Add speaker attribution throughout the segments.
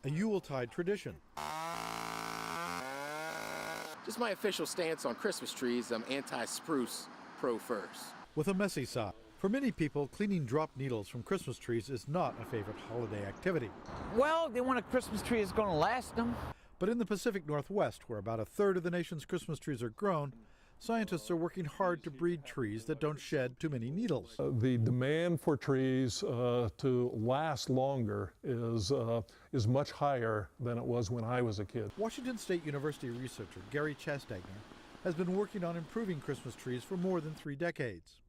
Speaker 1: a Yuletide tradition.
Speaker 2: Just my official stance on Christmas trees, I'm anti-spruce, pro-firs.
Speaker 1: With a messy side. For many people, cleaning drop needles from Christmas trees is not a favorite holiday activity.
Speaker 3: Well, they want a Christmas tree that's going to last them.
Speaker 1: But in the Pacific Northwest, where about a third of the nation's Christmas trees are grown, scientists are working hard to breed trees that don't shed too many needles.
Speaker 4: The demand for trees to last longer is much higher than it was when I was a kid.
Speaker 1: Washington State University researcher Gary CHASTAGNER has been working on improving Christmas trees for more than 3 decades.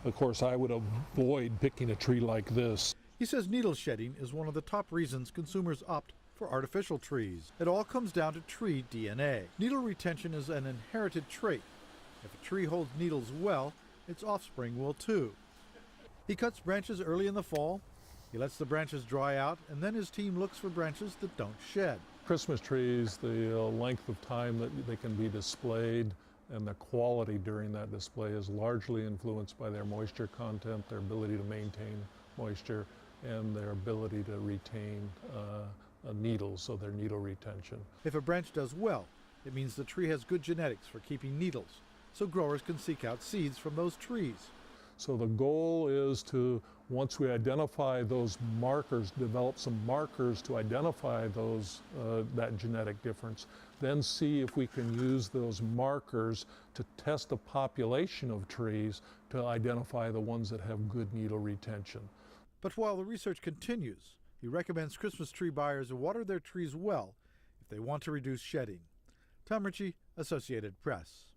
Speaker 4: Of course, I would avoid picking a tree like this.
Speaker 1: He says needle shedding is one of the top reasons consumers opt for artificial trees. It all comes down to tree DNA. Needle retention is an inherited trait. If a tree holds needles well, its offspring will too. He cuts branches early in the fall. He lets the branches dry out, and then his team looks for branches that don't shed.
Speaker 4: Christmas trees, the length of time that they can be displayed and the quality during that display is largely influenced by their moisture content, their ability to maintain moisture, and their ability to retain needles, so their needle retention.
Speaker 1: If a branch does well, it means the tree has good genetics for keeping needles, so growers can seek out seeds from those trees.
Speaker 4: So the goal is to, once we identify those markers, develop some markers to identify those, that genetic difference, then see if we can use those markers to test a population of trees to identify the ones that have good needle retention.
Speaker 1: But while the research continues, he recommends Christmas tree buyers water their trees well if they want to reduce shedding. Tom Ritchie, Associated Press.